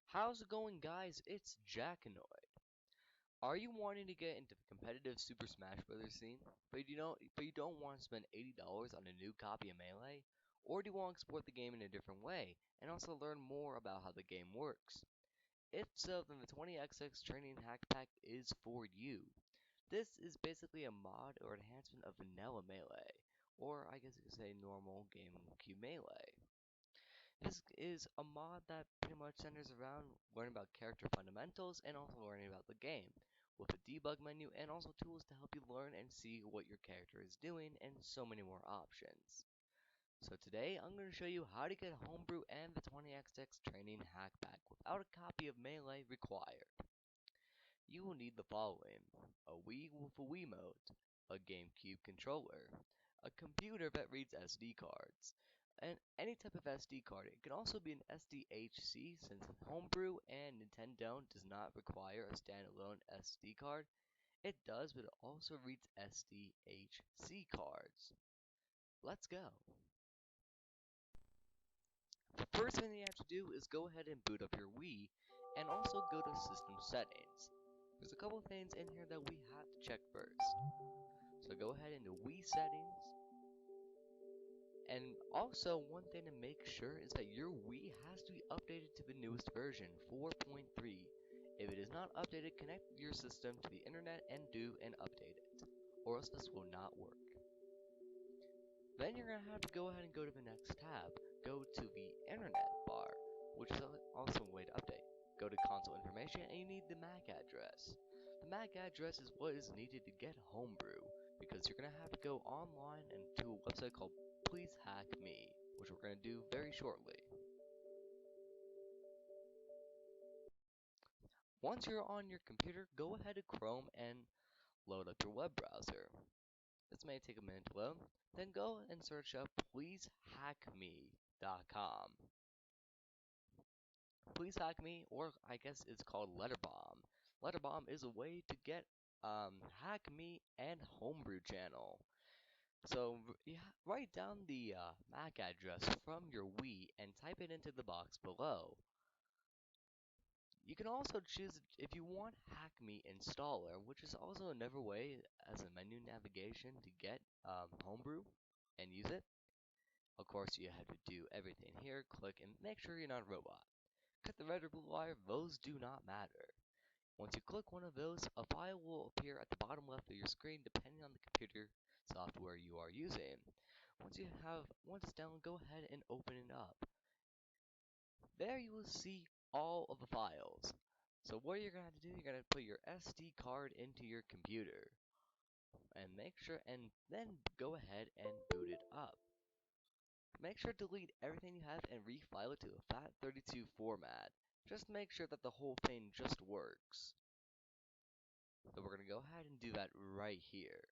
How's it going, guys? It's Jackanoid. Are you wanting to get into the competitive Super Smash Bros. Scene, but you don't want to spend $80 on a new copy of Melee? Or do you want to explore the game in a different way and also learn more about how the game works? If so, then the 20XX Training Hack Pack is for you. This is basically a mod or enhancement of vanilla Melee, or I guess you could say normal GameCube Melee. This is a mod that pretty much centers around learning about character fundamentals and also learning about the game, with a debug menu and also tools to help you learn and see what your character is doing and so many more options. So today I'm going to show you how to get Homebrew and the 20XX Training Hack Pack without a copy of Melee required. You will need the following: a Wii with a Wiimote, a GameCube controller, a computer that reads SD cards, and any type of SD card. It can also be an SDHC since Homebrew and Nintendo does not require a standalone SD card. It does, but it also reads SDHC cards. Let's go. The first thing you have to do is go ahead and boot up your Wii and also go to System Settings. There's a couple things in here that we have to check first. So go ahead into Wii Settings. And also, one thing to make sure is that your Wii has to be updated to the newest version, 4.3. If it is not updated, connect your system to the internet and do and update it, or else this will not work. Then you're going to have to go ahead and go to the next tab. Go to the internet bar, which is also a way to update. Go to console information and you need the MAC address. The MAC address is what is needed to get Homebrew, because you're going to have to go online and to a website called Please Hackmii, which we're going to do very shortly. Once you're on your computer, go ahead to Chrome and load up your web browser. This may take a minute to load. Then go and search up pleasehackmii.com. Please hack me, or I guess it's called Letterbomb. Letterbomb is a way to get Hackmii and Homebrew channel. So write down the MAC address from your Wii and type it into the box below. You can also choose if you want Hackmii Installer, which is also another way as a menu navigation to get Homebrew and use it. Of course, you have to do everything here, click, and make sure you're not a robot. Cut the red or blue wire, those do not matter. Once you click one of those, a file will appear at the bottom left of your screen depending on the computer software you are using. Once it's down, go ahead and open it up. There you will see all of the files. So what you're going to have to do, you're going to put your SD card into your computer and make sure, and then go ahead and boot it up. Make sure to delete everything you have and refile it to a FAT32 format. Just make sure that the whole thing just works. So we're going to go ahead and do that right here.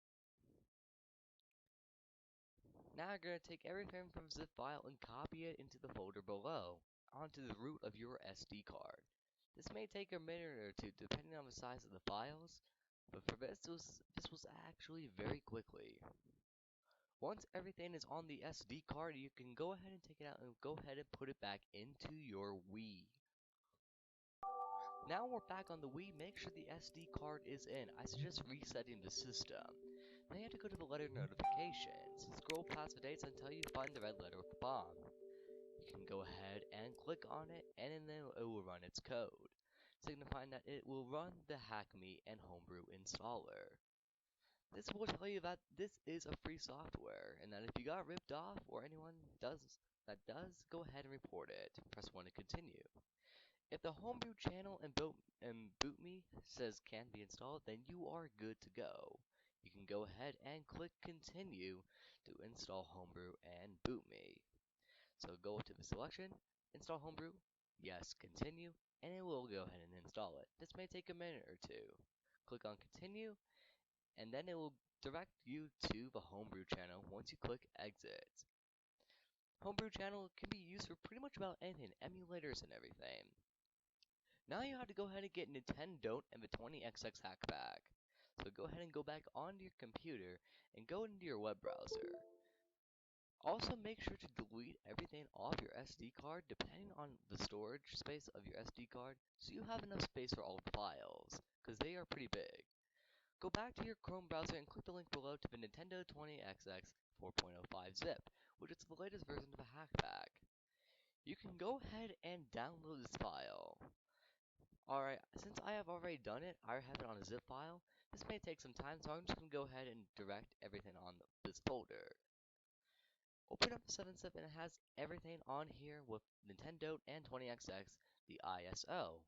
Now you're going to take everything from zip file and copy it into the folder below, onto the root of your SD card. This may take a minute or two depending on the size of the files, but for this was actually very quickly. Once everything is on the SD card, you can go ahead and take it out and go ahead and put it back into your Wii. Now we're back on the Wii, make sure the SD card is in. I suggest resetting the system. Then you have to go to the letter notifications. Scroll past the dates until you find the red letter with the bomb. You can go ahead and click on it, and then it will run its code, signifying that it will run the Hackmii and Homebrew installer. This will tell you that this is a free software, and that if you got ripped off or anyone does, go ahead and report it. Press 1 to continue. If the Homebrew channel and BootMe says can be installed, then you are good to go. You can go ahead and click continue to install Homebrew and BootMe. So go to the selection, install Homebrew, yes, continue, and it will go ahead and install it. This may take a minute or two. Click on continue, and then it will direct you to the Homebrew channel once you click exit. Homebrew channel can be used for pretty much about anything, emulators and everything. Now you have to go ahead and get Nintendo and the 20XX hack pack. So go ahead and go back onto your computer and go into your web browser. Also, make sure to delete everything off your SD card depending on the storage space of your SD card so you have enough space for all the files, because they are pretty big. Go back to your Chrome browser and click the link below to the Nintendo 20XX 4.05 zip, which is the latest version of the Hackpack. You can go ahead and download this file. Alright, since I have already done it, I have it on a zip file. This may take some time, so I'm just going to go ahead and direct everything on this folder. Open up the 7-zip and it has everything on here with Nintendo and 20XX, the ISO.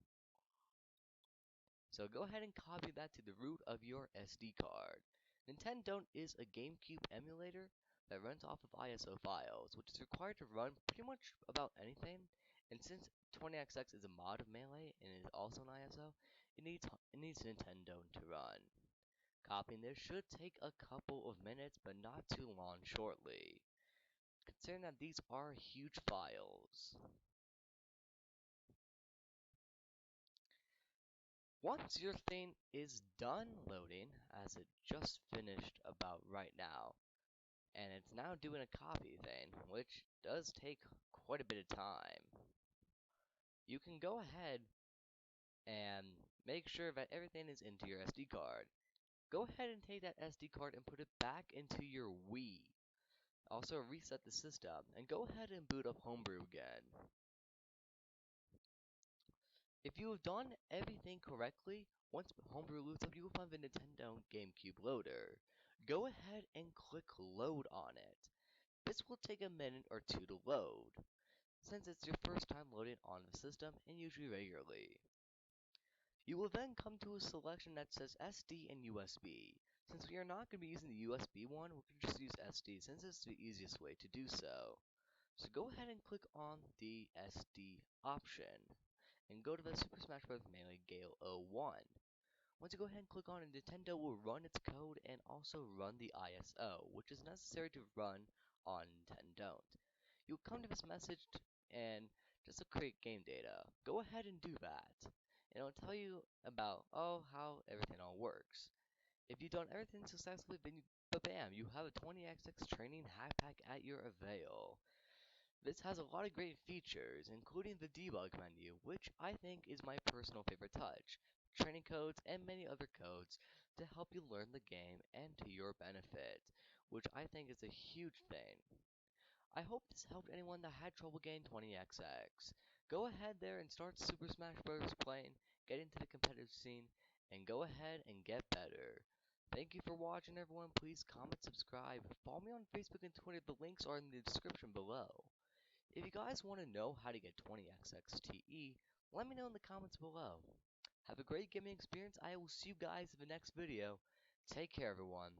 So go ahead and copy that to the root of your SD card. Nintendo is a GameCube emulator that runs off of ISO files, which is required to run pretty much about anything. And since 20XX is a mod of Melee and is also an ISO, it needs Nintendo to run. Copying this should take a couple of minutes, but not too long shortly, considering that these are huge files. Once your thing is done loading, as it just finished about right now, and it's now doing a copy thing, which does take quite a bit of time, you can go ahead and make sure that everything is into your SD card. Go ahead and take that SD card and put it back into your Wii. Also reset the system, and go ahead and boot up Homebrew again. If you have done everything correctly, once Homebrew loops up, you will find the Nintendo GameCube loader. Go ahead and click load on it. This will take a minute or two to load, since it's your first time loading on the system and usually regularly. You will then come to a selection that says SD and USB. Since we are not going to be using the USB one, we can just use SD since it's the easiest way to do so. So go ahead and click on the SD option and go to the Super Smash Bros. Melee Gale 01. Once you go ahead and click on it, Nintendo will run its code and also run the ISO, which is necessary to run on Nintendo. You'll come to this message and just to create game data. Go ahead and do that. And it'll tell you about how everything all works. If you've done everything successfully, then bam, you have a 20XX training hack pack at your avail. This has a lot of great features, including the debug menu, which I think is my personal favorite touch, training codes, and many other codes to help you learn the game and to your benefit, which I think is a huge thing. I hope this helped anyone that had trouble getting 20XX. Go ahead there and start Super Smash Bros. Playing, get into the competitive scene, and go ahead and get better. Thank you for watching, everyone. Please comment, subscribe, follow me on Facebook and Twitter. The links are in the description below. If you guys want to know how to get 20XXTE, let me know in the comments below. Have a great gaming experience. I will see you guys in the next video. Take care, everyone.